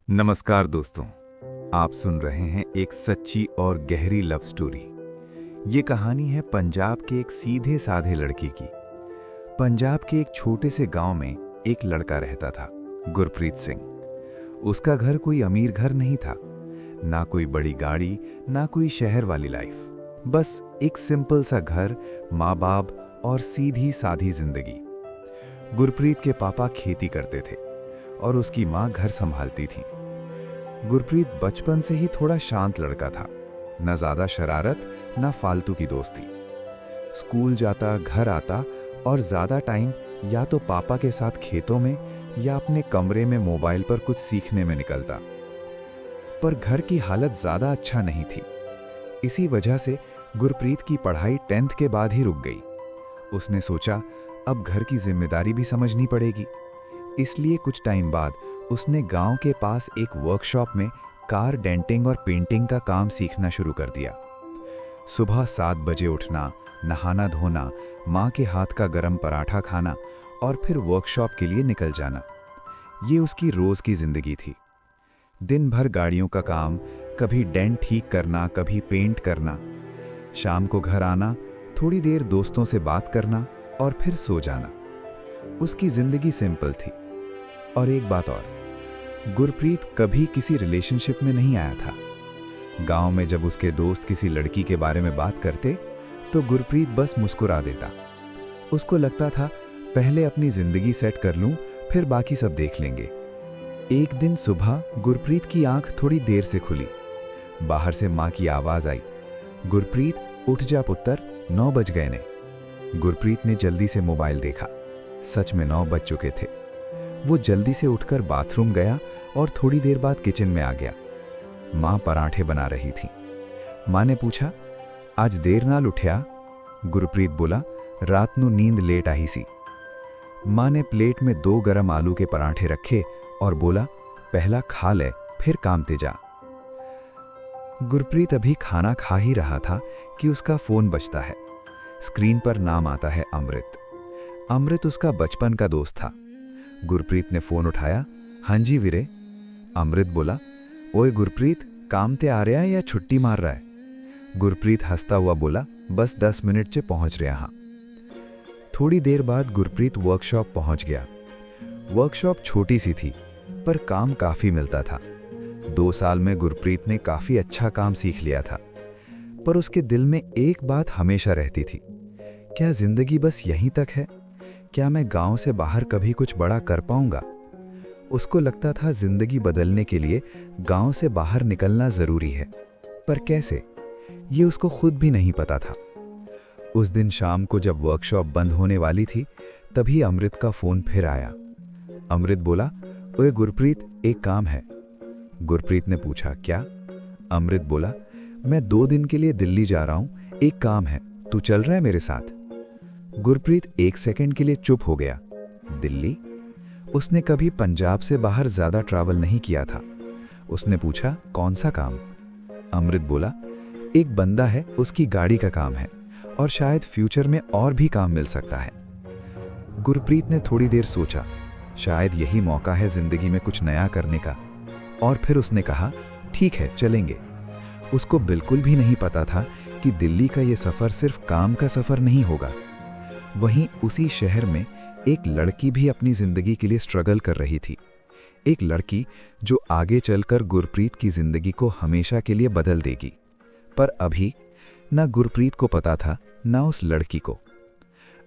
नमस्कार दोस्तों, आप सुन रहे हैं एक सच्ची और गहरी लव स्टोरी। ये कहानी है पंजाब के एक सीधे साधे लड़के की। पंजाब के एक छोटे से गांव में एक लड़का रहता था, गुरप्रीत सिंह। उसका घर कोई अमीर घर नहीं था, ना कोई बड़ी गाड़ी, ना कोई शहर वाली लाइफ। बस एक सिंपल सा घर, माँ बाप और सीधी साधी जिंदगी। गुरप्रीत के पापा खेती करते थे और उसकी माँ घर संभालती थी। गुरप्रीत बचपन से ही थोड़ा शांत लड़का था, न ज्यादा शरारत न फालतू की दोस्ती। स्कूल जाता, घर आता और ज्यादा टाइम या तो पापा के साथ खेतों में या अपने कमरे में मोबाइल पर कुछ सीखने में निकलता। पर घर की हालत ज्यादा अच्छा नहीं थी। इसी वजह से गुरप्रीत की पढ़ाई 10th के बाद ही रुक गई। उसने सोचा अब घर की जिम्मेदारी भी समझनी पड़ेगी। इसलिए कुछ टाइम बाद उसने गांव के पास एक वर्कशॉप में कार डेंटिंग और पेंटिंग का काम सीखना शुरू कर दिया। सुबह 7 बजे उठना, नहाना धोना, माँ के हाथ का गरम पराठा खाना और फिर वर्कशॉप के लिए निकल जाना, ये उसकी रोज की जिंदगी थी। दिन भर गाड़ियों का काम, कभी डेंट ठीक करना, कभी पेंट करना। शाम को घर आना, थोड़ी देर दोस्तों से बात करना और फिर सो जाना। उसकी जिंदगी सिंपल थी। और एक बात और, गुरप्रीत कभी किसी रिलेशनशिप में नहीं आया था। गांव में जब उसके दोस्त किसी लड़की के बारे में बात करते तो गुरप्रीत बस मुस्कुरा देता। उसको लगता था पहले अपनी जिंदगी सेट कर लूं, फिर बाकी सब देख लेंगे। एक दिन सुबह गुरप्रीत की आंख थोड़ी देर से खुली। बाहर से माँ की आवाज आई, गुरप्रीत उठ जा पुत्र, 9 बज गए ने। गुरप्रीत ने जल्दी से मोबाइल देखा। सच में 9 बज चुके थे। वो जल्दी से उठकर बाथरूम गया और थोड़ी देर बाद किचन में आ गया। माँ पराठे बना रही थी। माँ ने पूछा, आज देर नाल उठ्या? गुरप्रीत बोला, रात नू नींद लेट आई सी। माँ ने प्लेट में 2 गरम आलू के पराठे रखे और बोला, पहला खा ले, फिर काम ते जा। गुरप्रीत अभी खाना खा ही रहा था कि उसका फोन बजता है। स्क्रीन पर नाम आता है अमृत। अमृत उसका बचपन का दोस्त था। गुरप्रीत ने फोन उठाया। हाँ जी वीरे। अमृत बोला, ओए गुरप्रीत, काम ते आ रहा है या छुट्टी मार रहा है? गुरप्रीत हंसता हुआ बोला, बस 10 मिनट से पहुंच रहा हाँ। थोड़ी देर बाद गुरप्रीत वर्कशॉप पहुंच गया। वर्कशॉप छोटी सी थी, पर काम काफी मिलता था। 2 साल में गुरप्रीत ने काफी अच्छा काम सीख लिया था। पर उसके दिल में एक बात हमेशा रहती थी, क्या जिंदगी बस यहीं तक है? क्या मैं गांव से बाहर कभी कुछ बड़ा कर पाऊंगा? उसको लगता था जिंदगी बदलने के लिए गांव से बाहर निकलना जरूरी है, पर कैसे, ये उसको खुद भी नहीं पता था। उस दिन शाम को जब वर्कशॉप बंद होने वाली थी, तभी अमृत का फोन फिर आया। अमृत बोला, ओए गुरप्रीत, एक काम है। गुरप्रीत ने पूछा, क्या? अमृत बोला, मैं 2 दिन के लिए दिल्ली जा रहा हूं, एक काम है, तू चल रहा है मेरे साथ? गुरप्रीत 1 सेकंड के लिए चुप हो गया। दिल्ली? उसने कभी पंजाब से बाहर ज्यादा ट्रैवल नहीं किया था। उसने पूछा, कौन सा काम? अमृत बोला, एक बंदा है, उसकी गाड़ी का काम है और शायद फ्यूचर में और भी काम मिल सकता है। गुरप्रीत ने थोड़ी देर सोचा, शायद यही मौका है जिंदगी में कुछ नया करने का, और फिर उसने कहा, ठीक है, चलेंगे। उसको बिल्कुल भी नहीं पता था कि दिल्ली का ये सफर सिर्फ काम का सफर नहीं होगा। वहीं उसी शहर में एक लड़की भी अपनी जिंदगी के लिए स्ट्रगल कर रही थी। एक लड़की जो आगे चलकर गुरप्रीत की जिंदगी को हमेशा के लिए बदल देगी। पर अभी ना गुरप्रीत को पता था, ना उस लड़की को।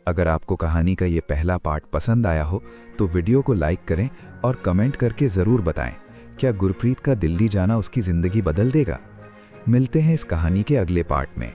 अगर आपको कहानी का ये पहला पार्ट पसंद आया हो तो वीडियो को लाइक करें और कमेंट करके ज़रूर बताएं, क्या गुरप्रीत का दिल्ली जाना उसकी ज़िंदगी बदल देगा? मिलते हैं इस कहानी के अगले पार्ट में।